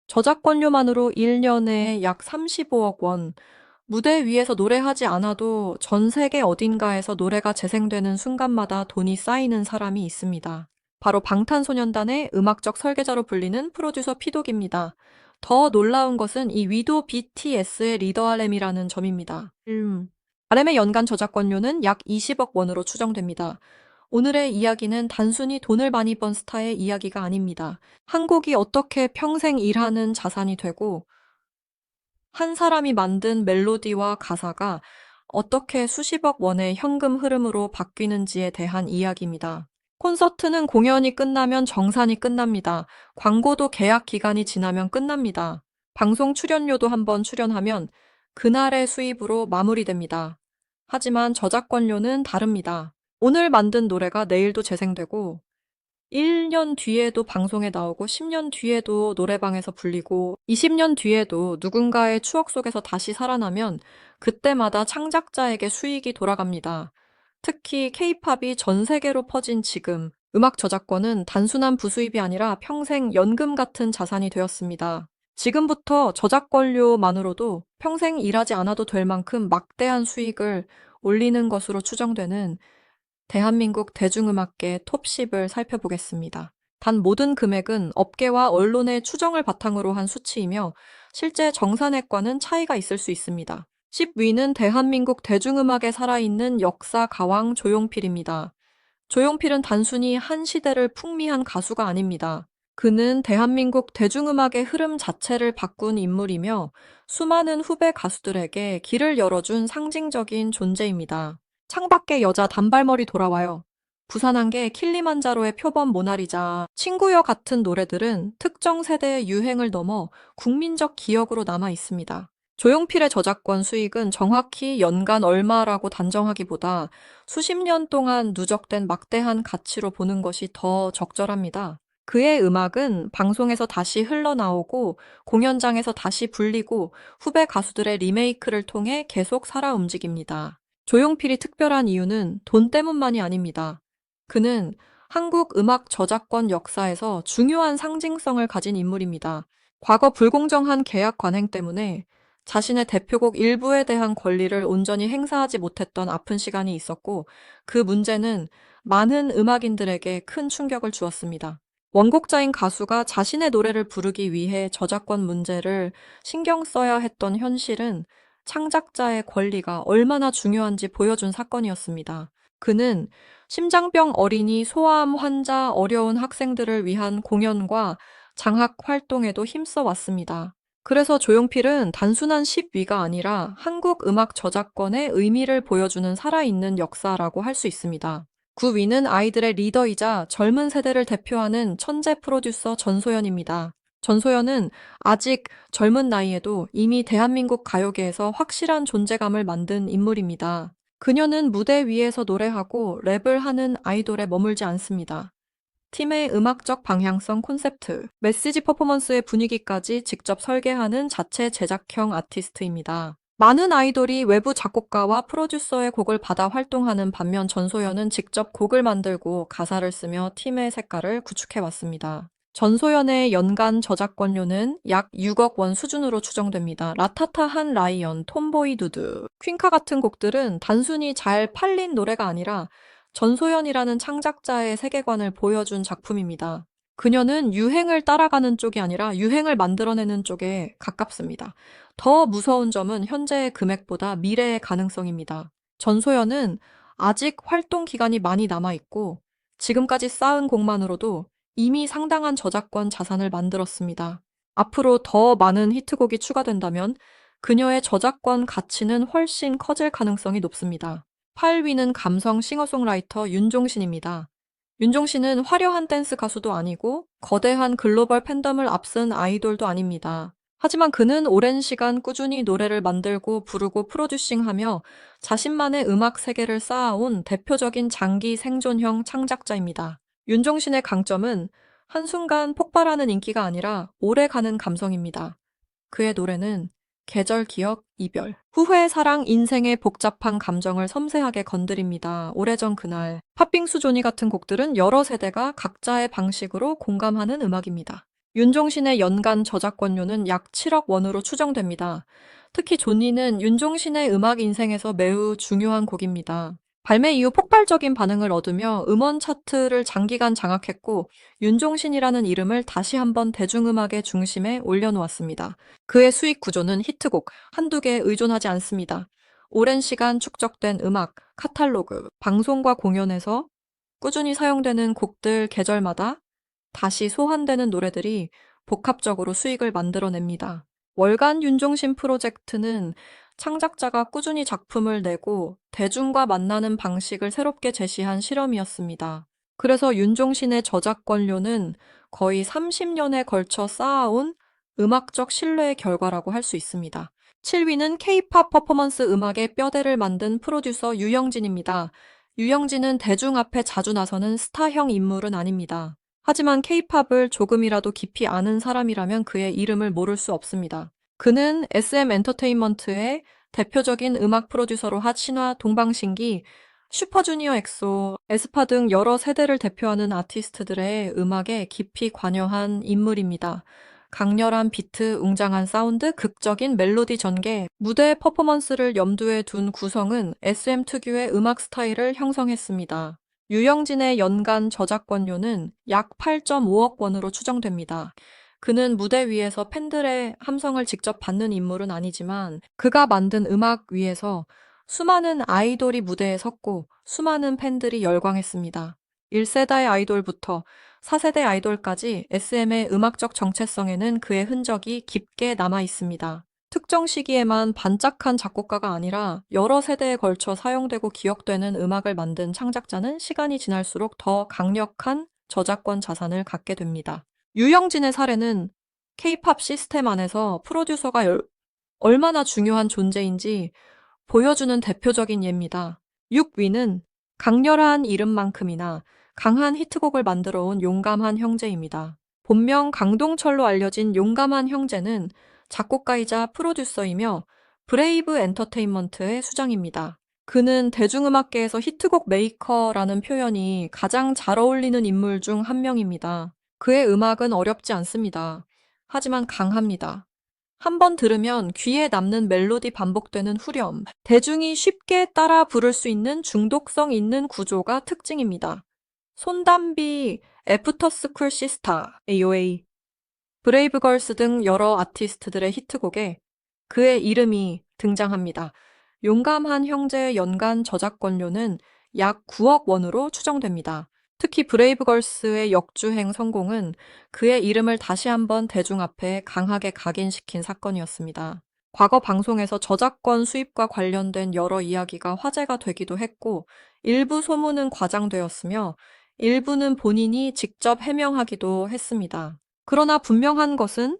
저작권료만으로 1년에 약 35억 원. 무대 위에서 노래하지 않아도 전 세계 어딘가에서 노래가 재생되는 순간마다 돈이 쌓이는 사람이 있습니다. 바로 방탄소년단의 음악적 설계자로 불리는 프로듀서 피독입니다. 더 놀라운 것은 이 위도 BTS의 리더 RM이라는 점입니다. RM의 연간 저작권료는 약 20억 원으로 추정됩니다. 오늘의 이야기는 단순히 돈을 많이 번 스타의 이야기가 아닙니다. 한 곡이 어떻게 평생 일하는 자산이 되고 한 사람이 만든 멜로디와 가사가 어떻게 수십억 원의 현금 흐름으로 바뀌는지에 대한 이야기입니다. 콘서트는 공연이 끝나면 정산이 끝납니다. 광고도 계약 기간이 지나면 끝납니다. 방송 출연료도 한번 출연하면 그날의 수입으로 마무리됩니다. 하지만 저작권료는 다릅니다. 오늘 만든 노래가 내일도 재생되고 1년 뒤에도 방송에 나오고 10년 뒤에도 노래방에서 불리고 20년 뒤에도 누군가의 추억 속에서 다시 살아나면 그때마다 창작자에게 수익이 돌아갑니다. 특히 케이팝이 전 세계로 퍼진 지금 음악 저작권은 단순한 부수입이 아니라 평생 연금 같은 자산이 되었습니다. 지금부터 저작권료만으로도 평생 일하지 않아도 될 만큼 막대한 수익을 올리는 것으로 추정되는 대한민국 대중음악계 톱10을 살펴보겠습니다. 단 모든 금액은 업계와 언론의 추정을 바탕으로 한 수치이며 실제 정산액과는 차이가 있을 수 있습니다. 10위는 대한민국 대중음악에 살아있는 역사 가왕 조용필입니다. 조용필은 단순히 한 시대를 풍미한 가수가 아닙니다. 그는 대한민국 대중음악의 흐름 자체를 바꾼 인물이며 수많은 후배 가수들에게 길을 열어준 상징적인 존재입니다. 창밖에 여자 단발머리 돌아와요. 부산항계 킬리만자로의 표범 모나리자, 친구여 같은 노래들은 특정 세대의 유행을 넘어 국민적 기억으로 남아 있습니다. 조용필의 저작권 수익은 정확히 연간 얼마라고 단정하기보다 수십 년 동안 누적된 막대한 가치로 보는 것이 더 적절합니다. 그의 음악은 방송에서 다시 흘러나오고 공연장에서 다시 불리고 후배 가수들의 리메이크를 통해 계속 살아 움직입니다. 조용필이 특별한 이유는 돈 때문만이 아닙니다. 그는 한국 음악 저작권 역사에서 중요한 상징성을 가진 인물입니다. 과거 불공정한 계약 관행 때문에 자신의 대표곡 일부에 대한 권리를 온전히 행사하지 못했던 아픈 시간이 있었고 그 문제는 많은 음악인들에게 큰 충격을 주었습니다. 원곡자인 가수가 자신의 노래를 부르기 위해 저작권 문제를 신경 써야 했던 현실은 창작자의 권리가 얼마나 중요한지 보여준 사건이었습니다. 그는 심장병 어린이, 소아암 환자, 어려운 학생들을 위한 공연과 장학 활동에도 힘써 왔습니다. 그래서 조용필은 단순한 10위가 아니라 한국 음악 저작권의 의미를 보여주는 살아있는 역사라고 할 수 있습니다. 9위는 아이들의 리더이자 젊은 세대를 대표하는 천재 프로듀서 전소연입니다. 전소연은 아직 젊은 나이에도 이미 대한민국 가요계에서 확실한 존재감을 만든 인물입니다. 그녀는 무대 위에서 노래하고 랩을 하는 아이돌에 머물지 않습니다. 팀의 음악적 방향성 콘셉트, 메시지 퍼포먼스의 분위기까지 직접 설계하는 자체 제작형 아티스트입니다. 많은 아이돌이 외부 작곡가와 프로듀서의 곡을 받아 활동하는 반면 전소연은 직접 곡을 만들고 가사를 쓰며 팀의 색깔을 구축해왔습니다. 전소연의 연간 저작권료는 약 6억 원 수준으로 추정됩니다. 라타타 한 라이언, 톰보이 두두, 퀸카 같은 곡들은 단순히 잘 팔린 노래가 아니라 전소연이라는 창작자의 세계관을 보여준 작품입니다. 그녀는 유행을 따라가는 쪽이 아니라 유행을 만들어내는 쪽에 가깝습니다. 더 무서운 점은 현재의 금액보다 미래의 가능성입니다. 전소연은 아직 활동 기간이 많이 남아있고 지금까지 쌓은 곡만으로도 이미 상당한 저작권 자산을 만들었습니다. 앞으로 더 많은 히트곡이 추가된다면 그녀의 저작권 가치는 훨씬 커질 가능성이 높습니다. 8위는 감성 싱어송라이터 윤종신입니다. 윤종신은 화려한 댄스 가수도 아니고 거대한 글로벌 팬덤을 앞선 아이돌도 아닙니다. 하지만 그는 오랜 시간 꾸준히 노래를 만들고 부르고 프로듀싱하며 자신만의 음악 세계를 쌓아온 대표적인 장기 생존형 창작자입니다. 윤종신의 강점은 한순간 폭발하는 인기가 아니라 오래가는 감성입니다. 그의 노래는 계절, 기억, 이별, 후회, 사랑, 인생의 복잡한 감정을 섬세하게 건드립니다. 오래전 그날, 팥빙수 조니 같은 곡들은 여러 세대가 각자의 방식으로 공감하는 음악입니다. 윤종신의 연간 저작권료는 약 7억 원으로 추정됩니다. 특히 존니는 윤종신의 음악 인생에서 매우 중요한 곡입니다. 발매 이후 폭발적인 반응을 얻으며 음원 차트를 장기간 장악했고 윤종신이라는 이름을 다시 한번 대중음악의 중심에 올려놓았습니다. 그의 수익 구조는 히트곡 한두 개에 의존하지 않습니다. 오랜 시간 축적된 음악, 카탈로그, 방송과 공연에서 꾸준히 사용되는 곡들 계절마다 다시 소환되는 노래들이 복합적으로 수익을 만들어냅니다. 월간 윤종신 프로젝트는 창작자가 꾸준히 작품을 내고 대중과 만나는 방식을 새롭게 제시한 실험이었습니다. 그래서 윤종신의 저작권료는 거의 30년에 걸쳐 쌓아온 음악적 신뢰의 결과라고 할 수 있습니다. 7위는 K-팝 퍼포먼스 음악의 뼈대를 만든 프로듀서 유영진입니다. 유영진은 대중 앞에 자주 나서는 스타형 인물은 아닙니다. 하지만 K-팝을 조금이라도 깊이 아는 사람이라면 그의 이름을 모를 수 없습니다. 그는 SM 엔터테인먼트의 대표적인 음악 프로듀서로 핫 신화 동방신기, 슈퍼주니어 엑소, 에스파 등 여러 세대를 대표하는 아티스트들의 음악에 깊이 관여한 인물입니다. 강렬한 비트, 웅장한 사운드, 극적인 멜로디 전개, 무대 퍼포먼스를 염두에 둔 구성은 SM 특유의 음악 스타일을 형성했습니다. 유영진의 연간 저작권료는 약 8.5억 원으로 추정됩니다. 그는 무대 위에서 팬들의 함성을 직접 받는 인물은 아니지만 그가 만든 음악 위에서 수많은 아이돌이 무대에 섰고 수많은 팬들이 열광했습니다. 1세대 아이돌부터 4세대 아이돌까지 SM의 음악적 정체성에는 그의 흔적이 깊게 남아 있습니다. 특정 시기에만 반짝한 작곡가가 아니라 여러 세대에 걸쳐 사용되고 기억되는 음악을 만든 창작자는 시간이 지날수록 더 강력한 저작권 자산을 갖게 됩니다. 유영진의 사례는 K-팝 시스템 안에서 프로듀서가 얼마나 중요한 존재인지 보여주는 대표적인 예입니다. 6위는 강렬한 이름만큼이나 강한 히트곡을 만들어 온 용감한 형제입니다. 본명 강동철로 알려진 용감한 형제는 작곡가이자 프로듀서이며 브레이브 엔터테인먼트의 수장입니다. 그는 대중음악계에서 히트곡 메이커라는 표현이 가장 잘 어울리는 인물 중 한 명입니다. 그의 음악은 어렵지 않습니다. 하지만 강합니다. 한번 들으면 귀에 남는 멜로디 반복되는 후렴, 대중이 쉽게 따라 부를 수 있는 중독성 있는 구조가 특징입니다. 손담비, 애프터스쿨 시스타, AOA, 브레이브걸스 등 여러 아티스트들의 히트곡에 그의 이름이 등장합니다. 용감한 형제의 연간 저작권료는 약 9억 원으로 추정됩니다. 특히 브레이브걸스의 역주행 성공은 그의 이름을 다시 한번 대중 앞에 강하게 각인시킨 사건이었습니다. 과거 방송에서 저작권 수입과 관련된 여러 이야기가 화제가 되기도 했고 일부 소문은 과장되었으며 일부는 본인이 직접 해명하기도 했습니다. 그러나 분명한 것은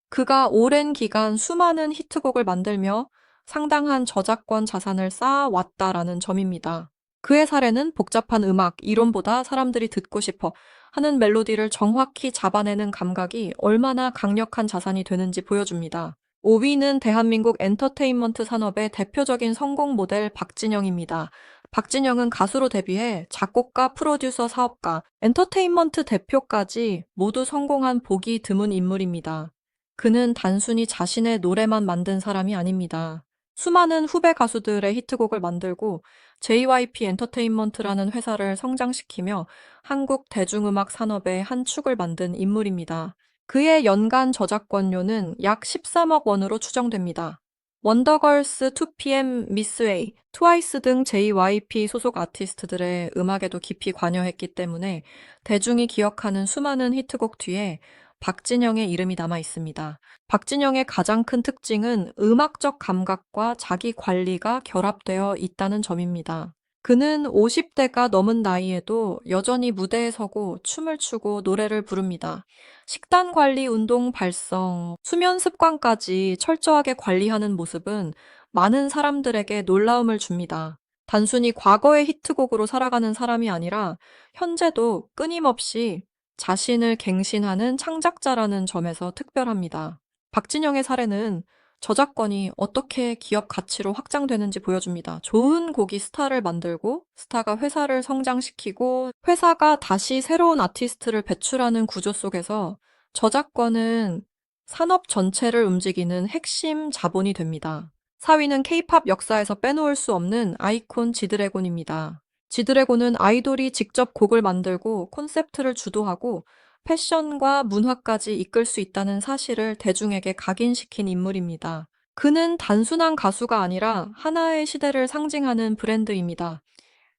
그가 오랜 기간 수많은 히트곡을 만들며 상당한 저작권 자산을 쌓아왔다라는 점입니다. 그의 사례는 복잡한 음악, 이론보다 사람들이 듣고 싶어 하는 멜로디를 정확히 잡아내는 감각이 얼마나 강력한 자산이 되는지 보여줍니다. 5위는 대한민국 엔터테인먼트 산업의 대표적인 성공 모델 박진영입니다. 박진영은 가수로 데뷔해 작곡가, 프로듀서, 사업가, 엔터테인먼트 대표까지 모두 성공한 보기 드문 인물입니다. 그는 단순히 자신의 노래만 만든 사람이 아닙니다. 수많은 후배 가수들의 히트곡을 만들고 JYP 엔터테인먼트라는 회사를 성장시키며 한국 대중음악 산업의 한 축을 만든 인물입니다. 그의 연간 저작권료는 약 13억 원으로 추정됩니다. 원더걸스, 2PM, 미스웨이, 트와이스 등 JYP 소속 아티스트들의 음악에도 깊이 관여했기 때문에 대중이 기억하는 수많은 히트곡 뒤에 박진영의 이름이 남아 있습니다. 박진영의 가장 큰 특징은 음악적 감각과 자기 관리가 결합되어 있다는 점입니다. 그는 50대가 넘은 나이에도 여전히 무대에 서고 춤을 추고 노래를 부릅니다. 식단 관리, 운동 발성, 수면 습관까지 철저하게 관리하는 모습은 많은 사람들에게 놀라움을 줍니다. 단순히 과거의 히트곡으로 살아가는 사람이 아니라 현재도 끊임없이 자신을 갱신하는 창작자라는 점에서 특별합니다. 박진영의 사례는 저작권이 어떻게 기업 가치로 확장되는지 보여줍니다. 좋은 곡이 스타를 만들고 스타가 회사를 성장시키고 회사가 다시 새로운 아티스트를 배출하는 구조 속에서 저작권은 산업 전체를 움직이는 핵심 자본이 됩니다. 4위는 K-팝 역사에서 빼놓을 수 없는 아이콘 지드래곤입니다. 지드래곤은 아이돌이 직접 곡을 만들고 콘셉트를 주도하고 패션과 문화까지 이끌 수 있다는 사실을 대중에게 각인시킨 인물입니다. 그는 단순한 가수가 아니라 하나의 시대를 상징하는 브랜드입니다.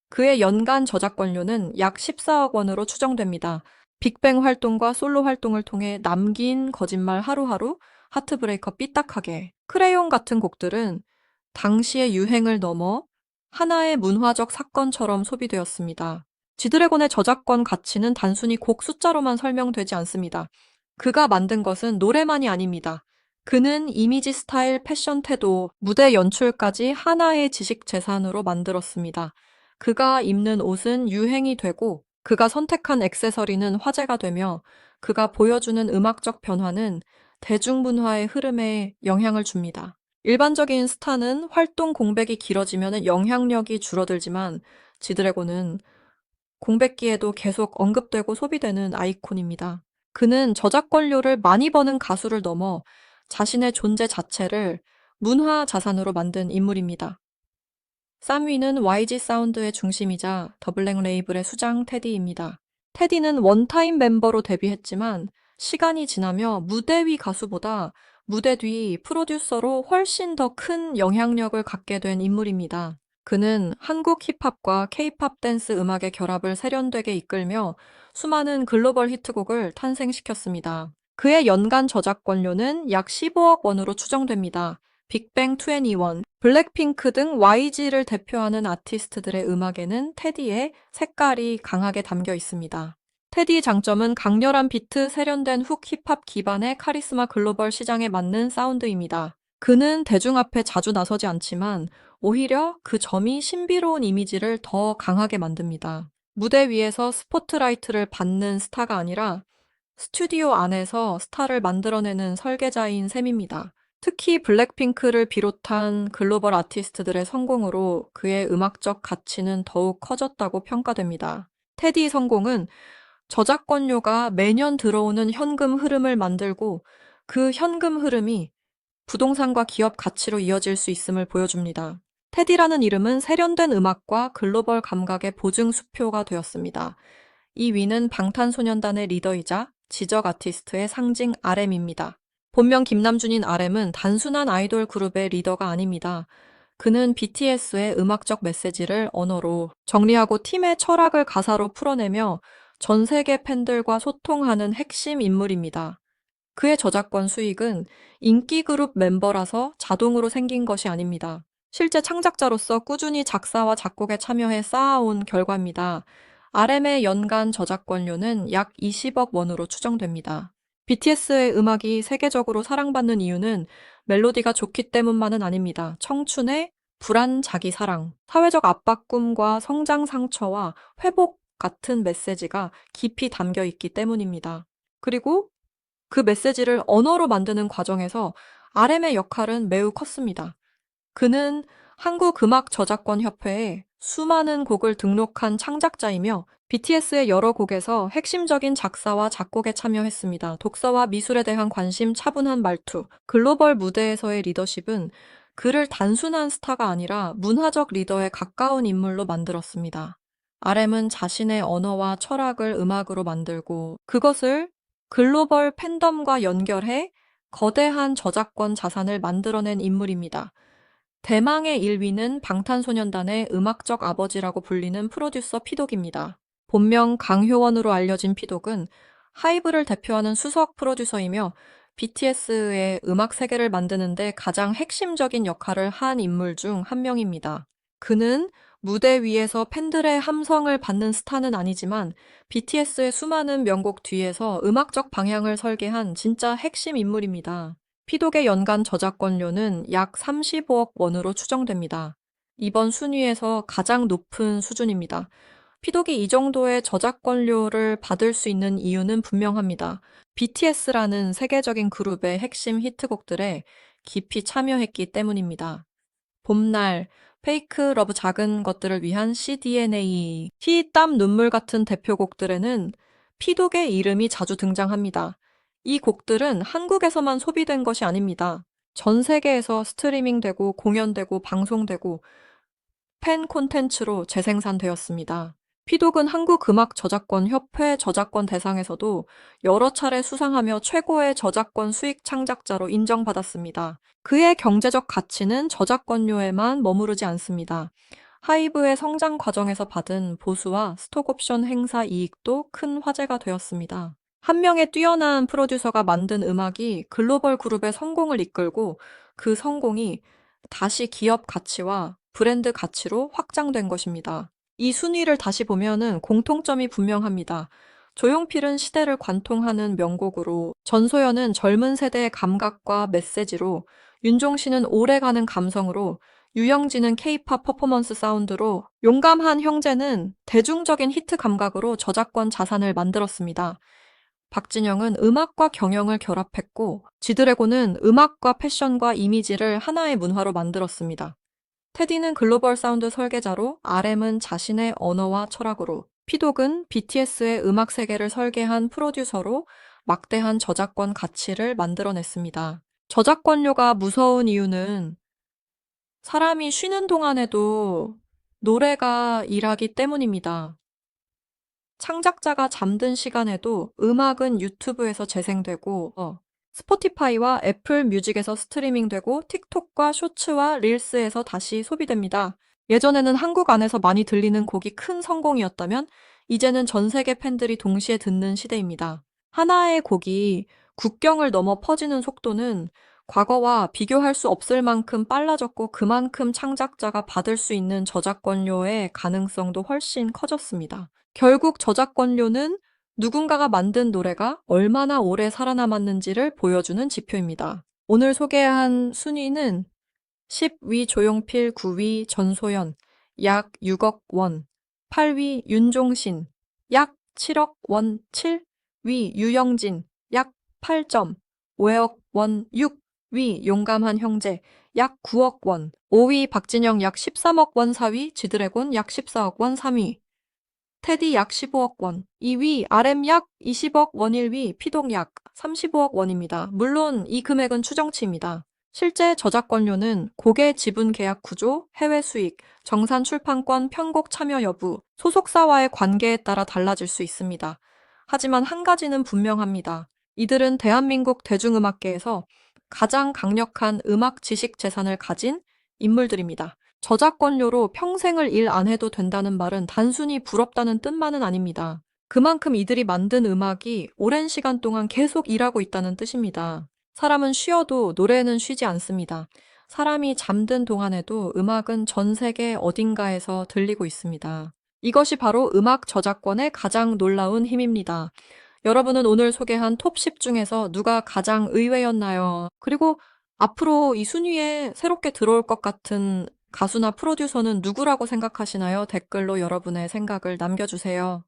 그의 연간 저작권료는 약 14억 원으로 추정됩니다. 빅뱅 활동과 솔로 활동을 통해 남긴 거짓말 하루하루, 하트브레이커 삐딱하게, 크레용 같은 곡들은 당시의 유행을 넘어 하나의 문화적 사건처럼 소비되었습니다. 지드래곤의 저작권 가치는 단순히 곡 숫자로만 설명되지 않습니다. 그가 만든 것은 노래만이 아닙니다. 그는 이미지, 스타일, 패션, 태도, 무대 연출까지 하나의 지식 재산으로 만들었습니다. 그가 입는 옷은 유행이 되고 그가 선택한 액세서리는 화제가 되며 그가 보여주는 음악적 변화는 대중문화의 흐름에 영향을 줍니다. 일반적인 스타는 활동 공백이 길어지면 영향력이 줄어들지만 지드래곤은 공백기에도 계속 언급되고 소비되는 아이콘입니다. 그는 저작권료를 많이 버는 가수를 넘어 자신의 존재 자체를 문화 자산으로 만든 인물입니다. 쌈위는 YG 사운드의 중심이자 더블랙 레이블의 수장 테디입니다. 테디는 원타임 멤버로 데뷔했지만 시간이 지나며 무대 위 가수보다 무대 뒤 프로듀서로 훨씬 더 큰 영향력을 갖게 된 인물입니다. 그는 한국 힙합과 K-팝 댄스 음악의 결합을 세련되게 이끌며 수많은 글로벌 히트곡을 탄생시켰습니다. 그의 연간 저작권료는 약 15억 원으로 추정됩니다. 빅뱅 21, 블랙핑크 등 YG를 대표하는 아티스트들의 음악에는 테디의 색깔이 강하게 담겨 있습니다. 테디의 장점은 강렬한 비트, 세련된 훅, 힙합 기반의 카리스마, 글로벌 시장에 맞는 사운드입니다. 그는 대중 앞에 자주 나서지 않지만 오히려 그 점이 신비로운 이미지를 더 강하게 만듭니다. 무대 위에서 스포트라이트를 받는 스타가 아니라 스튜디오 안에서 스타를 만들어내는 설계자인 셈입니다. 특히 블랙핑크를 비롯한 글로벌 아티스트들의 성공으로 그의 음악적 가치는 더욱 커졌다고 평가됩니다. 테디 성공은 저작권료가 매년 들어오는 현금 흐름을 만들고 그 현금 흐름이 부동산과 기업 가치로 이어질 수 있음을 보여줍니다. 테디라는 이름은 세련된 음악과 글로벌 감각의 보증 수표가 되었습니다. 이 위는 방탄소년단의 리더이자 지적 아티스트의 상징 RM입니다. 본명 김남준인 RM은 단순한 아이돌 그룹의 리더가 아닙니다. 그는 BTS의 음악적 메시지를 언어로 정리하고 팀의 철학을 가사로 풀어내며 전 세계 팬들과 소통하는 핵심 인물입니다. 그의 저작권 수익은 인기 그룹 멤버라서 자동으로 생긴 것이 아닙니다. 실제 창작자로서 꾸준히 작사와 작곡에 참여해 쌓아온 결과입니다. RM의 연간 저작권료는 약 20억 원으로 추정됩니다. BTS의 음악이 세계적으로 사랑받는 이유는 멜로디가 좋기 때문만은 아닙니다. 청춘의 불안 자기 사랑, 사회적 압박, 꿈과 성장 상처와 회복 같은 메시지가 깊이 담겨 있기 때문입니다. 그리고 그 메시지를 언어로 만드는 과정에서 RM의 역할은 매우 컸습니다. 그는 한국음악저작권협회에 수많은 곡을 등록한 창작자이며 BTS의 여러 곡에서 핵심적인 작사와 작곡에 참여했습니다. 독서와 미술에 대한 관심, 차분한 말투, 글로벌 무대에서의 리더십은 그를 단순한 스타가 아니라 문화적 리더에 가까운 인물로 만들었습니다. RM은 자신의 언어와 철학을 음악으로 만들고 그것을 글로벌 팬덤과 연결해 거대한 저작권 자산을 만들어낸 인물입니다. 대망의 1위는 방탄소년단의 음악적 아버지라고 불리는 프로듀서 피독입니다. 본명 강효원으로 알려진 피독은 하이브를 대표하는 수석 프로듀서이며 BTS의 음악 세계를 만드는데 가장 핵심적인 역할을 한 인물 중 한 명입니다. 그는 무대 위에서 팬들의 함성을 받는 스타는 아니지만 BTS의 수많은 명곡 뒤에서 음악적 방향을 설계한 진짜 핵심 인물입니다. 피독의 연간 저작권료는 약 35억 원으로 추정됩니다. 이번 순위에서 가장 높은 수준입니다. 피독이 이 정도의 저작권료를 받을 수 있는 이유는 분명합니다. BTS라는 세계적인 그룹의 핵심 히트곡들에 깊이 참여했기 때문입니다. 봄날, 페이크 러브 작은 것들을 위한 CDNA, 피, 땀, 눈물 같은 대표곡들에는 피독의 이름이 자주 등장합니다. 이 곡들은 한국에서만 소비된 것이 아닙니다. 전 세계에서 스트리밍되고 공연되고 방송되고 팬 콘텐츠로 재생산되었습니다. 피독은 한국음악저작권협회 저작권 대상에서도 여러 차례 수상하며 최고의 저작권 수익 창작자로 인정받았습니다. 그의 경제적 가치는 저작권료에만 머무르지 않습니다. 하이브의 성장 과정에서 받은 보수와 스톡옵션 행사 이익도 큰 화제가 되었습니다. 한 명의 뛰어난 프로듀서가 만든 음악이 글로벌 그룹의 성공을 이끌고 그 성공이 다시 기업 가치와 브랜드 가치로 확장된 것입니다. 이 순위를 다시 보면은 공통점이 분명합니다. 조용필은 시대를 관통하는 명곡으로, 전소연은 젊은 세대의 감각과 메시지로, 윤종신은 오래가는 감성으로, 유영진은 케이팝 퍼포먼스 사운드로, 용감한 형제는 대중적인 히트 감각으로 저작권 자산을 만들었습니다. 박진영은 음악과 경영을 결합했고, 지드래곤은 음악과 패션과 이미지를 하나의 문화로 만들었습니다. 테디는 글로벌 사운드 설계자로, RM은 자신의 언어와 철학으로, 피독은 BTS의 음악 세계를 설계한 프로듀서로 막대한 저작권 가치를 만들어냈습니다. 저작권료가 무서운 이유는 사람이 쉬는 동안에도 노래가 일하기 때문입니다. 창작자가 잠든 시간에도 음악은 유튜브에서 재생되고, 스포티파이와 애플 뮤직에서 스트리밍되고, 틱톡과 쇼츠와 릴스에서 다시 소비됩니다. 예전에는 한국 안에서 많이 들리는 곡이 큰 성공이었다면, 이제는 전 세계 팬들이 동시에 듣는 시대입니다. 하나의 곡이 국경을 넘어 퍼지는 속도는 과거와 비교할 수 없을 만큼 빨라졌고, 그만큼 창작자가 받을 수 있는 저작권료의 가능성도 훨씬 커졌습니다. 결국 저작권료는 누군가가 만든 노래가 얼마나 오래 살아남았는지를 보여주는 지표입니다. 오늘 소개한 순위는 10위 조용필, 9위 전소연, 약 6억 원, 8위 윤종신, 약 7억 원, 7위 유영진, 약 8.5억 원, 6위 용감한 형제, 약 9억 원, 5위 박진영 약 13억 원, 4위 지드래곤 약 14억 원, 3위 테디 약 15억 원, 2위 RM 약 20억 원, 1위 피독 약 35억 원입니다. 물론 이 금액은 추정치입니다. 실제 저작권료는 곡의 지분 계약 구조, 해외 수익, 정산 출판권, 편곡 참여 여부, 소속사와의 관계에 따라 달라질 수 있습니다. 하지만 한 가지는 분명합니다. 이들은 대한민국 대중음악계에서 가장 강력한 음악 지식 재산을 가진 인물들입니다. 저작권료로 평생을 일 안 해도 된다는 말은 단순히 부럽다는 뜻만은 아닙니다. 그만큼 이들이 만든 음악이 오랜 시간 동안 계속 일하고 있다는 뜻입니다. 사람은 쉬어도 노래는 쉬지 않습니다. 사람이 잠든 동안에도 음악은 전 세계 어딘가에서 들리고 있습니다. 이것이 바로 음악 저작권의 가장 놀라운 힘입니다. 여러분은 오늘 소개한 톱 10 중에서 누가 가장 의외였나요? 그리고 앞으로 이 순위에 새롭게 들어올 것 같은 가수나 프로듀서는 누구라고 생각하시나요? 댓글로 여러분의 생각을 남겨주세요.